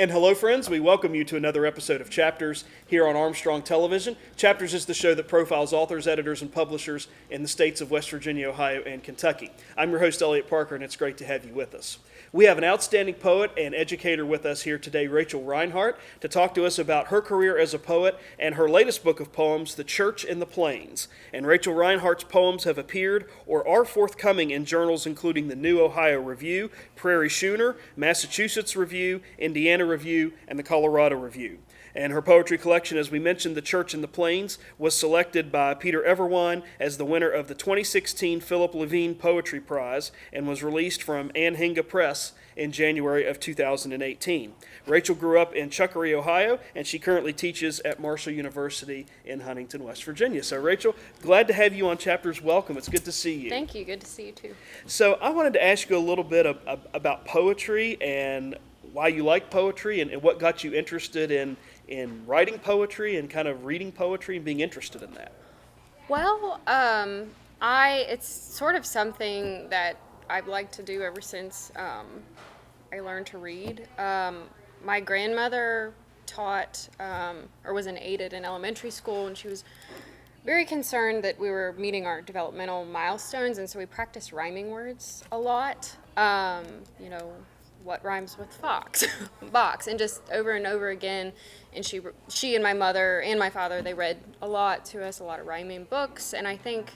And hello, friends. We welcome you to another episode of Chapters here on Armstrong Television. Chapters is the show that profiles authors, editors, and publishers in the states of West Virginia, Ohio, and Kentucky. I'm your host, Elliot Parker, and it's great to have you with us. We have an outstanding poet and educator with us here today, Rachel Rinehart, to talk to us about her career as a poet and her latest book of poems, The Church in the Plains. And Rachel Rinehart's poems have appeared or are forthcoming in journals including the New Ohio Review, Prairie Schooner, Massachusetts Review, Indiana Review, and the Colorado Review. And her poetry collection, as we mentioned, The Church in the Plains, was selected by Peter Everwine as the winner of the 2016 Philip Levine Poetry Prize and was released from Anhinga Press in January of 2018. Rachel grew up in Chuckery, Ohio, and she currently teaches at Marshall University in Huntington, West Virginia. So, Rachel, glad to have you on Chapters. Welcome. It's good to see you. Thank you. Good to see you, too. So, I wanted to ask you a little bit about poetry and why you like poetry and what got you interested in writing poetry and kind of reading poetry and being interested in that. Well, it's sort of something that I've liked to do ever since I learned to read. My grandmother taught or was an aide at an elementary school, and she was very concerned that we were meeting our developmental milestones, and so we practiced rhyming words a lot. What rhymes with fox, box, and just over and over again. And she and my mother and my father, they read a lot to us, a lot of rhyming books, and I think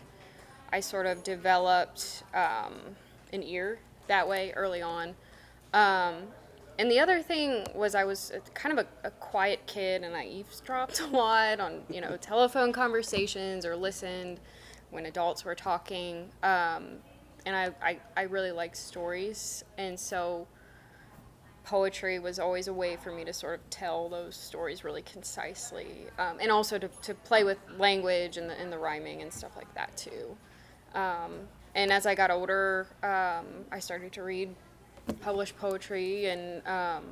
I sort of developed an ear that way early on. And the other thing was I was kind of a quiet kid, and I eavesdropped a lot on telephone conversations or listened when adults were talking. And I really liked stories, and so poetry was always a way for me to sort of tell those stories really concisely, and also to play with language and the rhyming and stuff like that too. And as I got older, I started to read published poetry, and that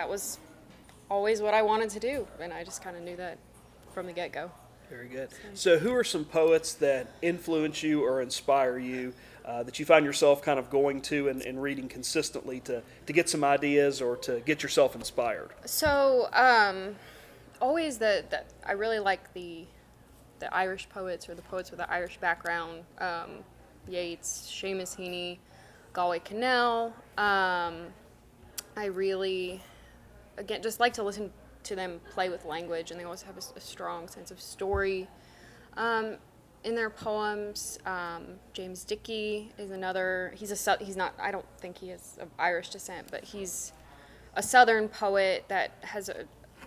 was always what I wanted to do, and I just kind of knew that from the get-go. Very good. So who are some poets that influence you or inspire you that you find yourself kind of going to and reading consistently to get some ideas or to get yourself inspired? So always I really like the Irish poets or the poets with an Irish background. Yeats, Seamus Heaney, Galway Kinnell. I really, again, just like to listen to them play with language, and they always have a strong sense of story in their poems. James Dickey is another. He's not. I don't think he is of Irish descent, but he's a Southern poet that has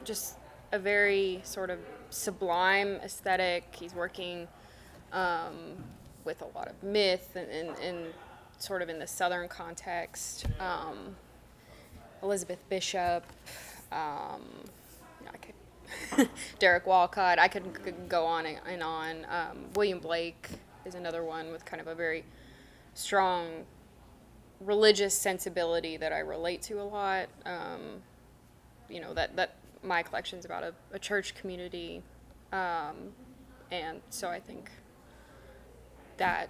just a very sort of sublime aesthetic. He's working with a lot of myth and sort of in the Southern context. Elizabeth Bishop. Derek Walcott. I could go on and on. William Blake is another one with kind of a very strong religious sensibility that I relate to a lot. That my collection's about a church community, and so I think that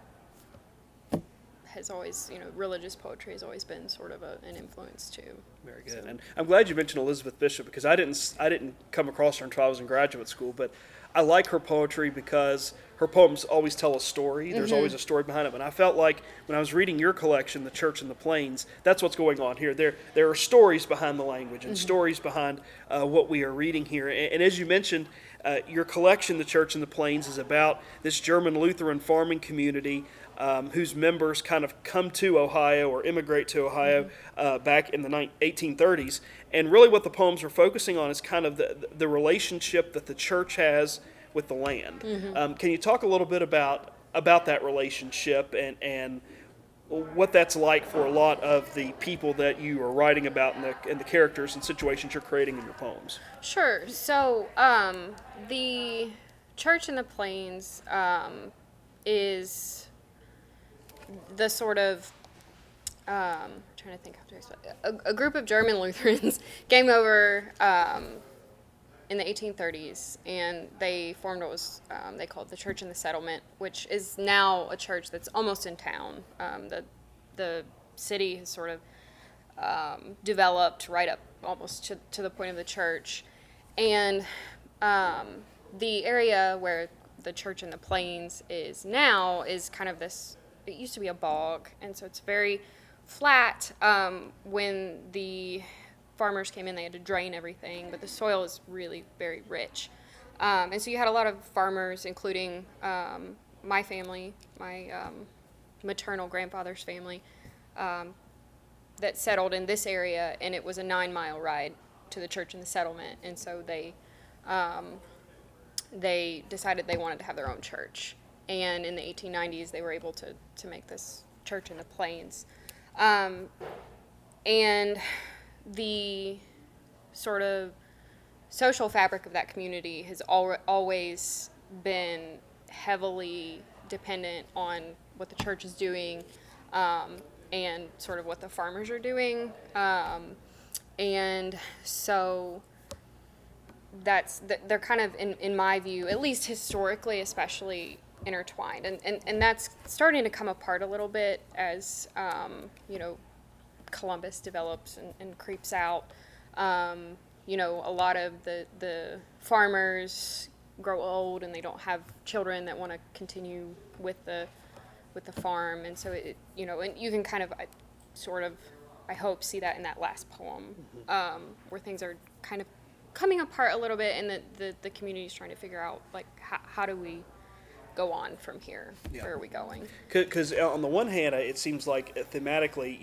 has always, religious poetry has always been sort of an influence too. Very good. So. And I'm glad you mentioned Elizabeth Bishop, because I didn't come across her until I was in graduate school, but I like her poetry because her poems always tell a story. There's always a story behind them. And I felt like when I was reading your collection, The Church in the Plains, that's what's going on here. There are stories behind the language and stories behind what we are reading here. And as you mentioned, your collection, The Church in the Plains, is about this German Lutheran farming community whose members kind of come to Ohio or immigrate to Ohio back in the 1830s. And really what the poems are focusing on is kind of the relationship that the church has with the land. Can you talk a little bit about that relationship and what that's like for a lot of the people that you are writing about and the characters and situations you're creating in your poems? Sure. So the Church in the Plains is the sort of trying to think how to explain. A group of German Lutherans came over in the 1830s, and they formed what was they called the Church in the Settlement, which is now a church that's almost in town. The city has sort of developed right up almost to the point of the church. And the area where the church in the plains is now is kind of this, it used to be a bog, and so it's very flat. When the farmers came in, they had to drain everything, but the soil is really very rich. And so you had a lot of farmers, including my family, my maternal grandfather's family, that settled in this area, and it was a 9-mile ride to the church in the settlement. And so they decided they wanted to have their own church. And in the 1890s, they were able to make this church in the plains. And the sort of social fabric of that community has always been heavily dependent on what the church is doing, and sort of what the farmers are doing. And so they're kind of, in my view, at least historically, especially intertwined. And that's starting to come apart a little bit as, Columbus develops and creeps out. A lot of the farmers grow old and they don't have children that want to continue with the farm. And so and you can kind of I hope, see that in that last poem, where things are kind of coming apart a little bit, and the community is trying to figure out, like, how do we go on from here? Yeah. Where are we going? Because on the one hand, it seems like thematically,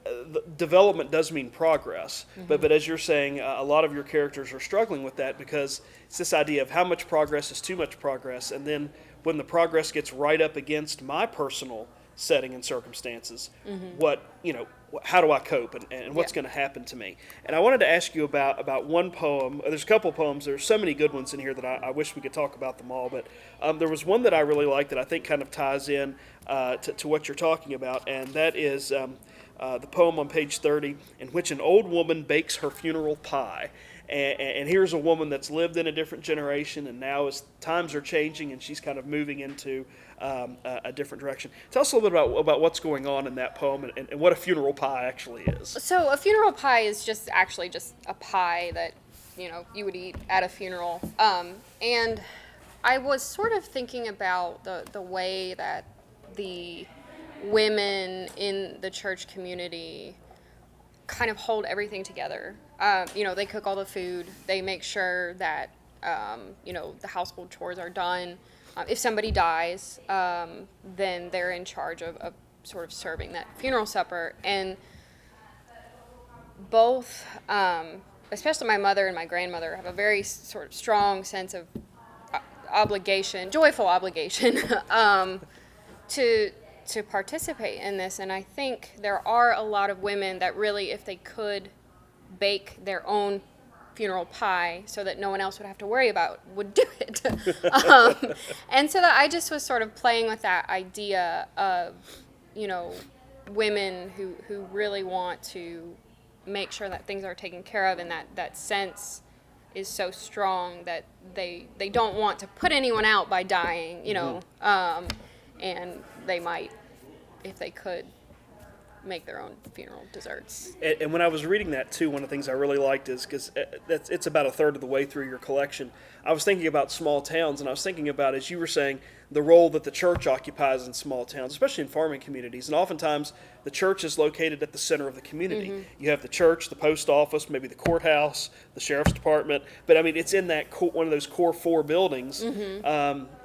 the development does mean progress, but as you're saying, a lot of your characters are struggling with that, because it's this idea of how much progress is too much progress, and then when the progress gets right up against my personal setting and circumstances, how do I cope, and what's going to happen to me? And I wanted to ask you about one poem. There's a couple poems. There's so many good ones in here that I wish we could talk about them all, but there was one that I really liked that I think kind of ties in to what you're talking about, and that is the poem on page 30, in which an old woman bakes her funeral pie. And here's a woman that's lived in a different generation, and now as times are changing and she's kind of moving into a different direction. Tell us a little bit about what's going on in that poem, and what a funeral pie actually is. So a funeral pie is just a pie that you would eat at a funeral. And I was sort of thinking about the way that the women in the church community kind of hold everything together. They cook all the food. They make sure that, the household chores are done. If somebody dies, then they're in charge of sort of serving that funeral supper. And both, especially my mother and my grandmother, have a very sort of strong sense of joyful obligation, to participate in this. And I think there are a lot of women that really, if they could bake their own funeral pie so that no one else would have to worry about, would do it. And so that I just was sort of playing with that idea of, women who really want to make sure that things are taken care of, and that sense is so strong that they don't want to put anyone out by dying, and they might, if they could, make their own funeral desserts. And when I was reading that too, one of the things I really liked is, because it's about a third of the way through your collection, I was thinking about small towns, and I was thinking about, as you were saying, the role that the church occupies in small towns, especially in farming communities. And oftentimes the church is located at the center of the community. You have the church, the post office, maybe the courthouse, the sheriff's department, but I mean, it's in that one of those core 4 buildings.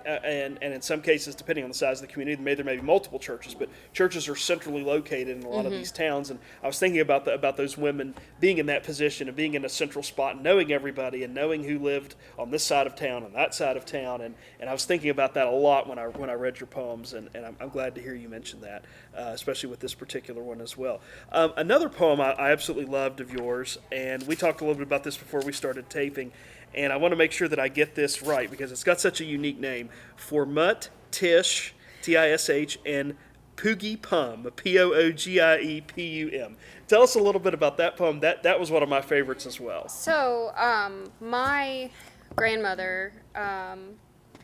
And in some cases, depending on the size of the community, there may be multiple churches, but churches are centrally located in a lot of these towns. And I was thinking about those women being in that position and being in a central spot, and knowing everybody and knowing who lived on this side of town and that side of town. And I was thinking about that a lot when I read your poems, and I'm glad to hear you mention that, especially with this particular one as well. Another poem I absolutely loved of yours, and we talked a little bit about this before we started taping, and I want to make sure that I get this right because it's got such a unique name. For Mutt, Tish, Tish, and Poogie Pum, Poogiepum. Tell us a little bit about that poem. That was one of my favorites as well. So, my grandmother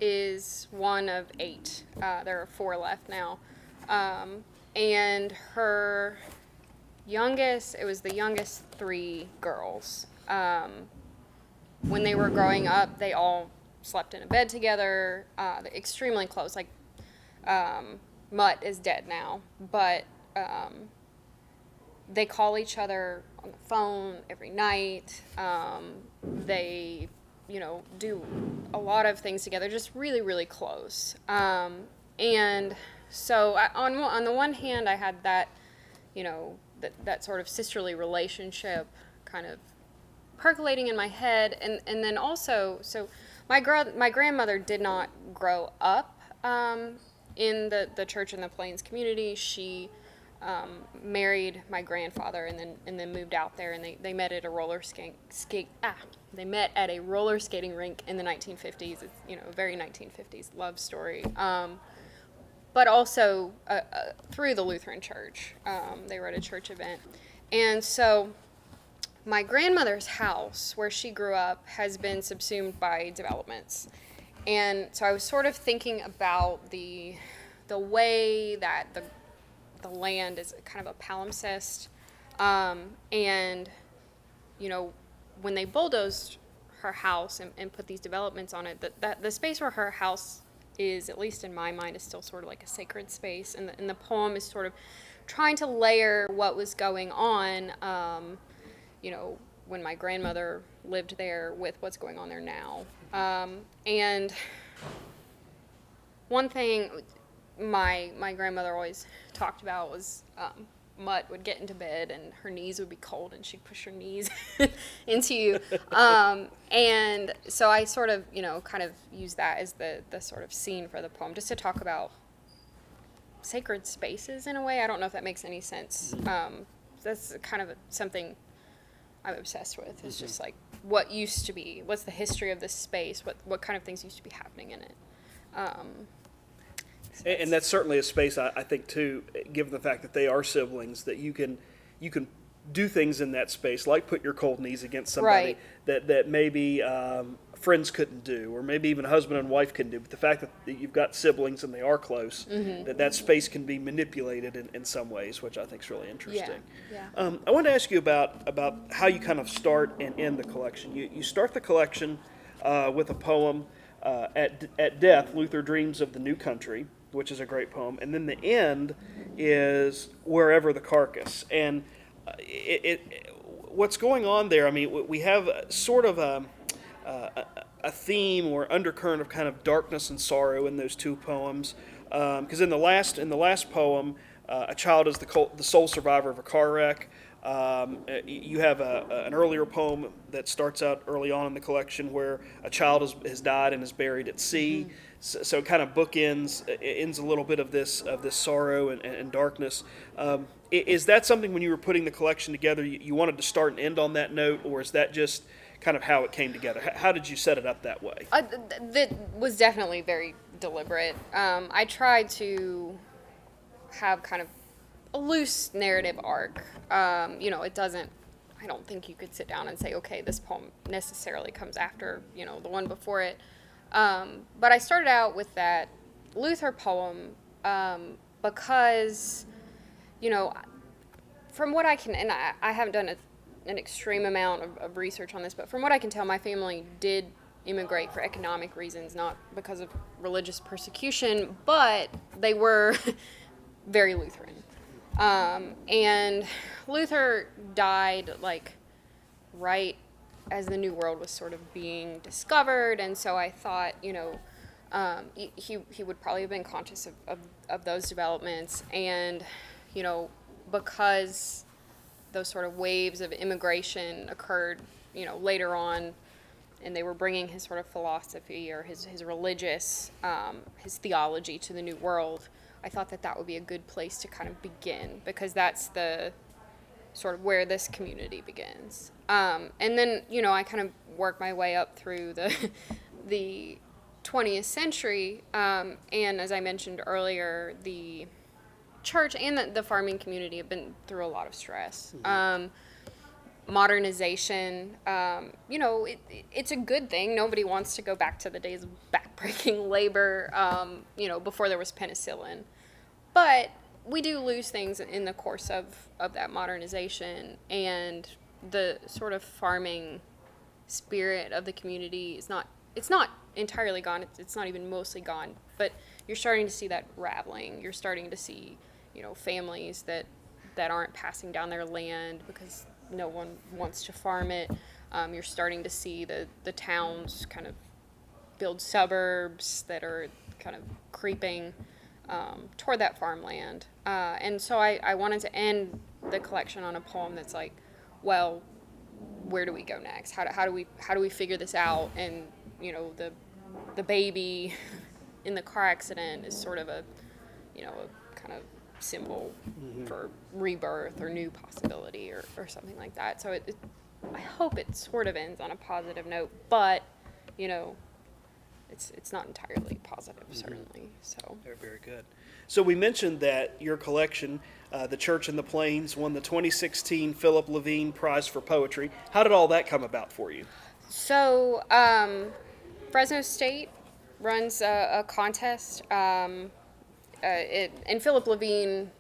is one of 8. There are 4 left now. And her youngest, it was the youngest three girls. When they were growing up, they all slept in a bed together, extremely close. Like, Mutt is dead now, but they call each other on the phone every night. They, do a lot of things together, just really, really close. And so on the one hand, I had that, that sort of sisterly relationship kind of percolating in my head, and then also, so my grandmother did not grow up in the church in the Plains community. She married my grandfather and then moved out there, and they met at a they met at a roller skating rink in the 1950s. It's a very 1950s love story. But also through the Lutheran church. They were at a church event. And so my grandmother's house, where she grew up, has been subsumed by developments. And so I was sort of thinking about the way that the land is kind of a palimpsest. And, when they bulldozed her house and put these developments on it, that the space where her house is, at least in my mind, is still sort of like a sacred space. And the poem is sort of trying to layer what was going on, when my grandmother lived there with what's going on there now. And one thing my grandmother always talked about was Mutt would get into bed and her knees would be cold and she'd push her knees into you. And so I sort of, kind of use that as the sort of scene for the poem, just to talk about sacred spaces in a way. I don't know if that makes any sense. That's kind of something I'm obsessed with. It's just like what used to be, what's the history of this space, what kind of things used to be happening in it. And that's certainly a space, I think, too, given the fact that they are siblings, that you can do things in that space, like put your cold knees against somebody that maybe friends couldn't do, or maybe even husband and wife couldn't do. But the fact that you've got siblings and they are close, that space can be manipulated in some ways, which I think is really interesting. Yeah. I wanted to ask you about how you kind of start and end the collection. You start the collection with a poem, At Death, Luther Dreams of the New Country, which is a great poem. And then the end is Wherever the Carcass. And what's going on there, I mean, we have sort of a theme or undercurrent of kind of darkness and sorrow in those two poems. Because in the last poem, a child is the sole survivor of a car wreck. You have an earlier poem that starts out early on in the collection where a child has died and is buried at sea. So it kind of ends a little bit of this sorrow and darkness. Is that something, when you were putting the collection together, you wanted to start and end on that note, or is that just kind of how it came together? How did you set it up that way? That was definitely very deliberate. I tried to have kind of a loose narrative arc. I don't think you could sit down and say, okay, this poem necessarily comes after, the one before it. But I started out with that Luther poem because, from what I can, and I haven't done an extreme amount of research on this, but from what I can tell, my family did immigrate for economic reasons, not because of religious persecution, but they were very Lutheran. And Luther died right as the New World was sort of being discovered, and so I thought, he would probably have been conscious of those developments, and, because those sort of waves of immigration occurred, later on, and they were bringing his sort of philosophy or his religious, his theology to the New World, I thought that would be a good place to kind of begin, because that's the sort of where this community begins. And then, I kind of worked my way up through the 20th century, and as I mentioned earlier, the church and the farming community have been through a lot of stress. Modernization, it's a good thing. Nobody wants to go back to the days of backbreaking labor, before there was penicillin. But we do lose things in the course of that modernization, and the sort of farming spirit of the community is not, it's not entirely gone. It's not even mostly gone, but you're starting to see that raveling. You're starting to see, families that aren't passing down their land because no one wants to farm it. You're starting to see the towns kind of build suburbs that are kind of creeping toward that farmland. And so I wanted to end the collection on a poem that's like, well, where do we go next? How do we figure this out? And the baby in the car accident is sort of a kind of symbol for rebirth or new possibility or something like that. So I hope it sort of ends on a positive note, but it's not entirely positive, certainly. So Very, very good. So we mentioned that your collection, The Church in the Plains, won the 2016 Philip Levine Prize for Poetry. How did all that come about for you? So Fresno State runs a contest, and Philip Levine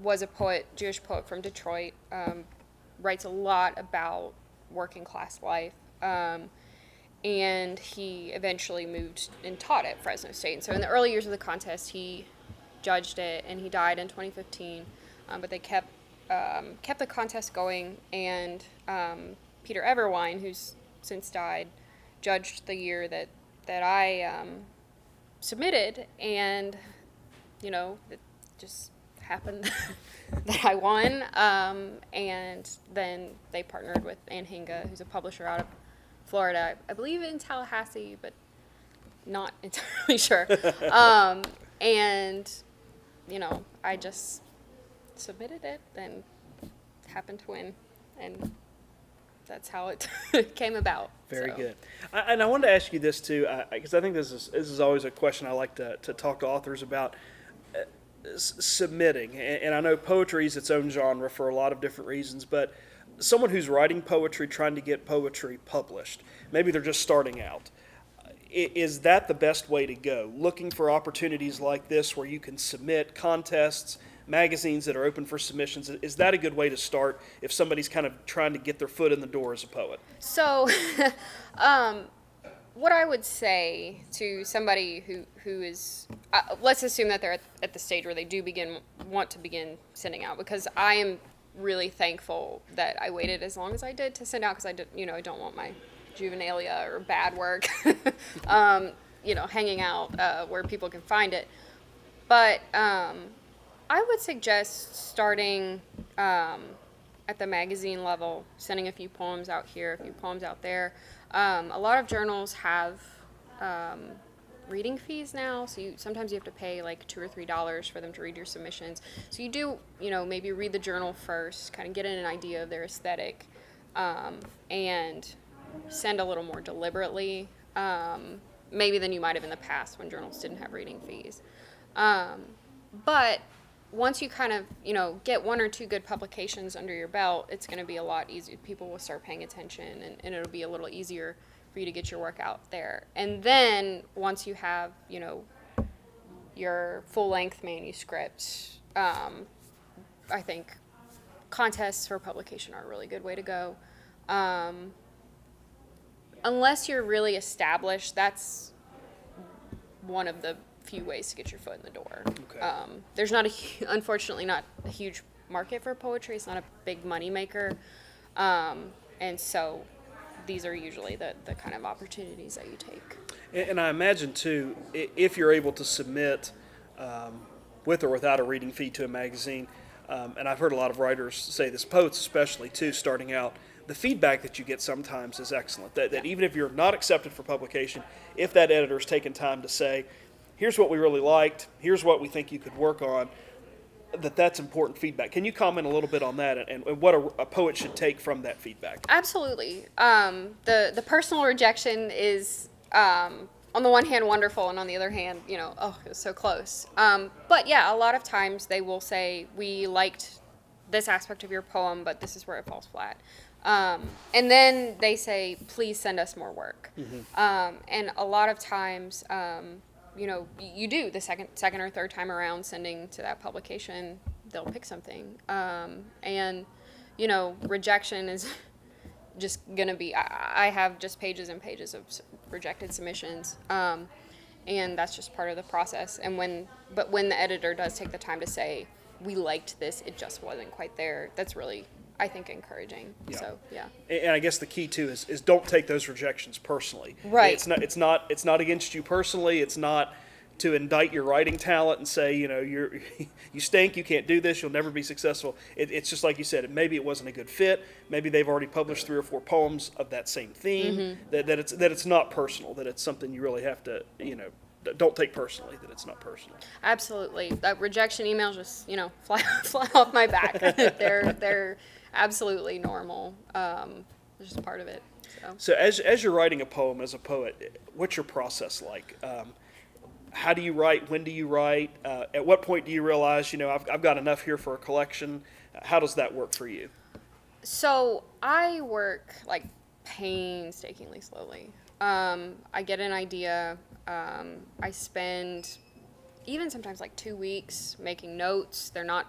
was a poet, Jewish poet from Detroit, writes a lot about working class life. And he eventually moved and taught at Fresno State. And so in the early years of the contest, he judged it, and he died in 2015. But they kept the contest going, and Peter Everwine, who's since died, judged the year that I submitted, and it just happened that I won. And then they partnered with Ann Hinga, who's a publisher out of Florida, I believe in Tallahassee, but not entirely sure. And I just submitted it and happened to win, and that's how it came about. Very good. And I wanted to ask you this too, because I think this is always a question I like to talk to authors about. Submitting, and I know poetry is its own genre for a lot of different reasons, but someone who's writing poetry, trying to get poetry published, maybe they're just starting out. Is that the best way to go? Looking for opportunities like this where you can submit contests, magazines that are open for submissions, is that a good way to start if somebody's kind of trying to get their foot in the door as a poet? So, what I would say to somebody who is, let's assume that they're at the stage where they do want to begin sending out, because I am really thankful that I waited as long as I did to send out, because I don't want my juvenilia or bad work, hanging out where people can find it. But I would suggest starting at the magazine level, sending a few poems out here, a few poems out there. A lot of journals have reading fees now, so sometimes you have to pay like $2 or $3 for them to read your submissions. So you do, maybe read the journal first, kind of get an idea of their aesthetic, and send a little more deliberately, maybe than you might have in the past when journals didn't have reading fees. But once you kind of, get one or two good publications under your belt, it's going to be a lot easier. People will start paying attention, and it'll be a little easier for you to get your work out there. And then once you have, your full-length manuscript, I think contests for publication are a really good way to go. Unless you're really established, that's one of the few ways to get your foot in the door. Okay. There's unfortunately not a huge market for poetry. It's not a big money maker. And so these are usually the kind of opportunities that you take. And I imagine, too, if you're able to submit with or without a reading fee to a magazine, and I've heard a lot of writers say this, poets especially, too, starting out, the feedback that you get sometimes is excellent. That even if you're not accepted for publication, if that editor's taken time to say, here's what we really liked, here's what we think you could work on, that's important feedback. Can you comment a little bit on that and what a poet should take from that feedback? Absolutely. The personal rejection is, on the one hand, wonderful, and on the other hand, it was so close. But yeah, a lot of times they will say, we liked this aspect of your poem, but this is where it falls flat. And then they say, please send us more work. Mm-hmm. And a lot of times, you do the second or third time around sending to that publication, they'll pick something. And, rejection is just going to be, I have just pages and pages of rejected submissions. And that's just part of the process. And when the editor does take the time to say, we liked this, it just wasn't quite there, that's really, I think, encouraging. Yeah. So, yeah. And I guess the key too is don't take those rejections personally. Right. It's not against you personally. It's not to indict your writing talent and say, you stink, you can't do this, you'll never be successful. It's just like you said, maybe it wasn't a good fit. Maybe they've already published 3 or 4 poems of that same theme. That it's not personal. That it's something you really have to, don't take personally. That it's not personal. Absolutely. That rejection emails just, fly off my back. They're absolutely normal. It's just part of it. So as you're writing a poem as a poet, what's your process like? How do you write? When do you write? At what point do you realize, I've got enough here for a collection? How does that work for you? So I work like painstakingly slowly. I get an idea. I spend even sometimes like 2 weeks making notes. They're not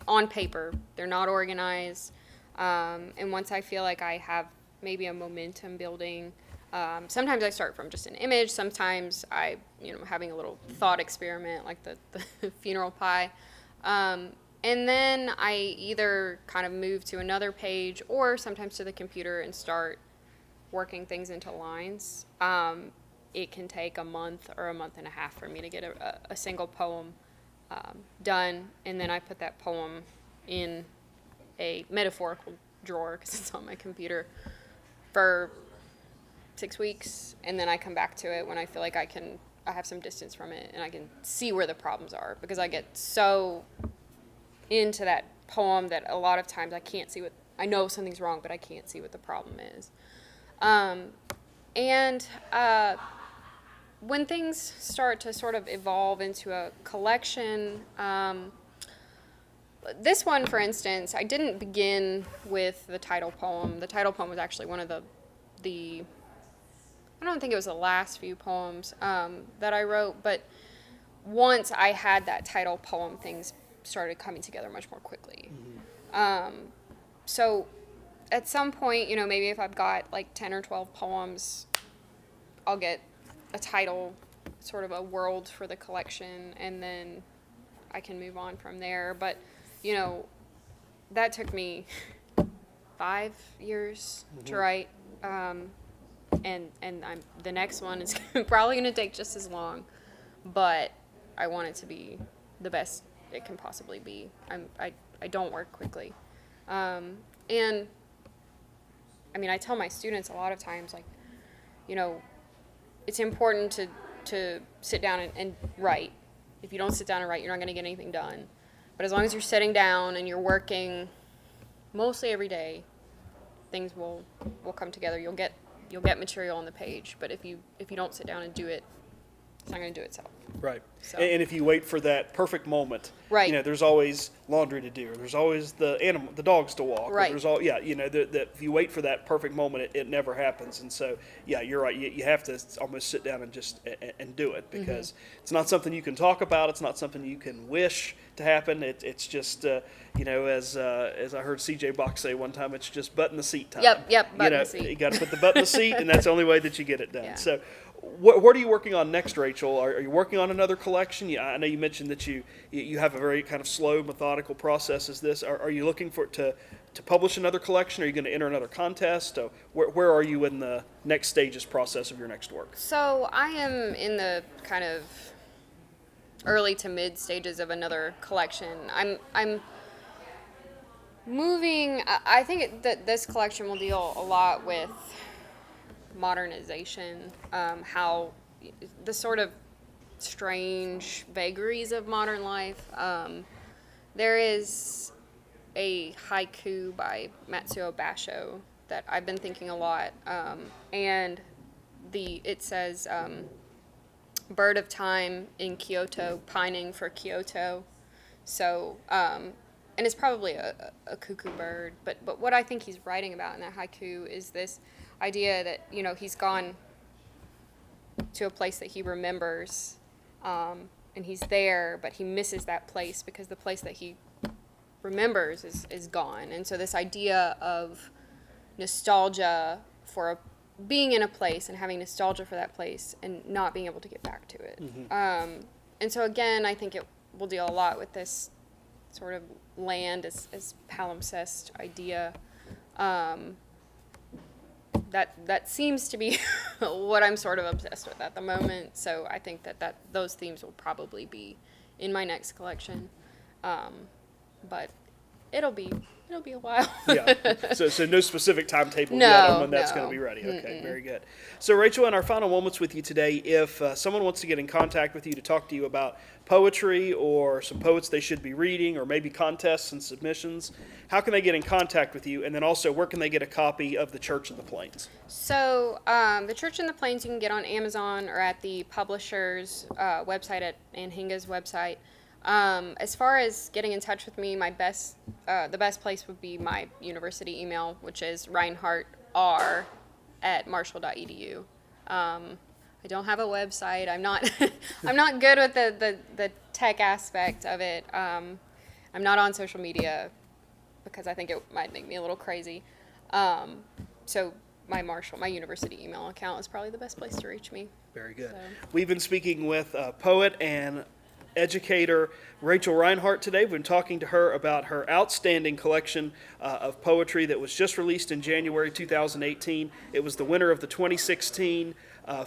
on paper. They're not organized. And once I feel like I have maybe a momentum building, sometimes I start from just an image. Sometimes I, having a little thought experiment like the funeral pie. And then I either kind of move to another page or sometimes to the computer and start working things into lines. It can take a month or a month and a half for me to get a single poem done. And then I put that poem in a metaphorical drawer because it's on my computer for 6 weeks, and then I come back to it when I feel like I have some distance from it and I can see where the problems are, because I get so into that poem that a lot of times I know something's wrong, but I can't see what the problem is. When things start to sort of evolve into a collection, this one, for instance, I didn't begin with the title poem. The title poem was actually one of the I don't think it was the last few poems that I wrote, but once I had that title poem, things started coming together much more quickly. So at some point, maybe if I've got like 10 or 12 poems, I'll get a title, sort of a world for the collection, and then I can move on from there. But, that took me 5 years to write. And the next one is probably going to take just as long, but I want it to be the best it can possibly be. I don't work quickly. And I tell my students a lot of times, like, it's important to sit down and write. If you don't sit down and write, you're not going to get anything done. But as long as you're sitting down and you're working mostly every day, things will come together. You'll get material on the page, but if you don't sit down and do it, it's not going to do itself. Right. So. And if you wait for that perfect moment, right. There's always laundry to do, or there's always the dogs to walk. Right. Or there's that if you wait for that perfect moment, it never happens. And so, yeah, you're right. You have to almost sit down and just and do it, because it's not something you can talk about. It's not something you can wish to happen. It's just, as I heard C.J. Bach say one time, it's just butt in the seat time. Yep, butt in the seat. You got to put the butt in the seat, and that's the only way that you get it done. Yeah. So, what are you working on next, Rachel? Are you working on another collection? I know you mentioned that you have a very kind of slow, methodical process as this. Are you looking for to publish another collection? Are you going to enter another contest? Where are you in the next stages process of your next work? So I am in the kind of early to mid stages of another collection. I'm moving. I think that this collection will deal a lot with modernization, how the sort of strange vagaries of modern life. There is a haiku by Matsuo Basho that I've been thinking a lot, and it says, bird of time in Kyoto, pining for Kyoto. So, and it's probably a cuckoo bird, but what I think he's writing about in that haiku is this idea that, he's gone to a place that he remembers, and he's there, but he misses that place because the place that he remembers is gone. And so this idea of nostalgia for being in a place and having nostalgia for that place and not being able to get back to it. And so again, I think it will deal a lot with this sort of land as palimpsest idea. That seems to be what I'm sort of obsessed with at the moment. So I think that those themes will probably be in my next collection. But it'll be a while. Yeah. So no specific timetable No, yet on when that's no. going to be ready. Okay, very good. So Rachel, in our final moments with you today, if someone wants to get in contact with you to talk to you about poetry or some poets they should be reading or maybe contests and submissions, how can they get in contact with you? And then also, where can they get a copy of The Church in the Plains? So The Church in the Plains you can get on Amazon or at the publisher's website at Anhinga's website. As far as getting in touch with me, the best place would be my university email, which is rinehartr@marshall.edu. I don't have a website. I'm not I'm not good with the tech aspect of it. I'm not on social media because I think it might make me a little crazy. So my university email account is probably the best place to reach me. Very good. So. We've been speaking with poet and educator Rachel Rinehart today. We've been talking to her about her outstanding collection of poetry that was just released in January 2018. It was the winner of the 2016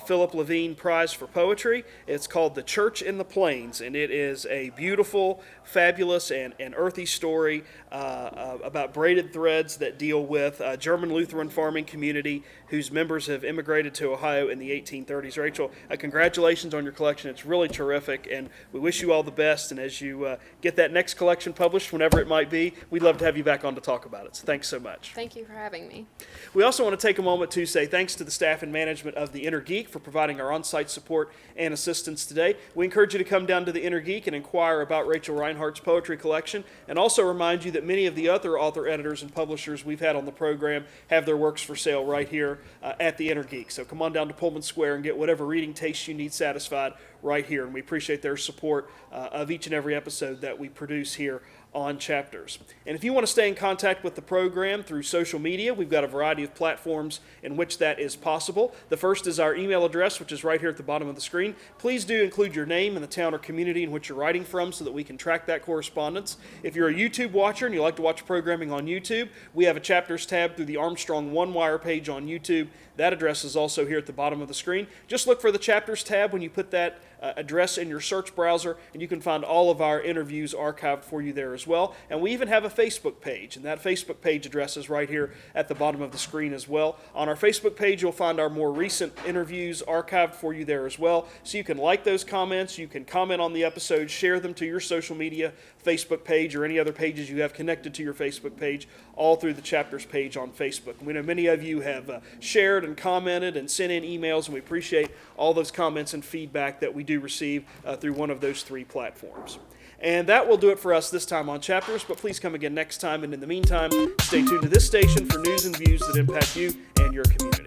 Philip Levine Prize for Poetry. It's called The Church in the Plains, and it is a beautiful, fabulous, and earthy story about braided threads that deal with a German Lutheran farming community whose members have immigrated to Ohio in the 1830s. Rachel, congratulations on your collection. It's really terrific, and we wish you all the best. And as you get that next collection published, whenever it might be, we'd love to have you back on to talk about it. So thanks so much. Thank you for having me. We also want to take a moment to say thanks to the staff and management of the Inner Geek for providing our on-site support and assistance today. We encourage you to come down to the Inner Geek and inquire about Rachel Rinehart's poetry collection, and also remind you that many of the other author editors and publishers we've had on the program have their works for sale right here at the Inner Geek. So come on down to Pullman Square and get whatever reading taste you need satisfied right here, and we appreciate their support of each and every episode that we produce here on Chapters. And if you want to stay in contact with the program through social media, we've got a variety of platforms in which that is possible. The first is our email address, which is right here at the bottom of the screen. Please do include your name and the town or community in which you're writing from so that we can track that correspondence. If you're a YouTube watcher and you like to watch programming on YouTube, we have a Chapters tab through the Armstrong One Wire page on YouTube. That address is also here at the bottom of the screen. Just look for the Chapters tab when you put that address in your search browser, and you can find all of our interviews archived for you there as well. And we even have a Facebook page, and that Facebook page address is right here at the bottom of the screen as well. On our Facebook page, you'll find our more recent interviews archived for you there as well. So you can like those comments, you can comment on the episodes, share them to your social media, Facebook page, or any other pages you have connected to your Facebook page, all through the Chapters page on Facebook. And we know many of you have shared and commented and sent in emails, and we appreciate all those comments and feedback that we do receive through one of those three platforms. And that will do it for us this time on Chapters, but please come again next time, and in the meantime, stay tuned to this station for news and views that impact you and your community.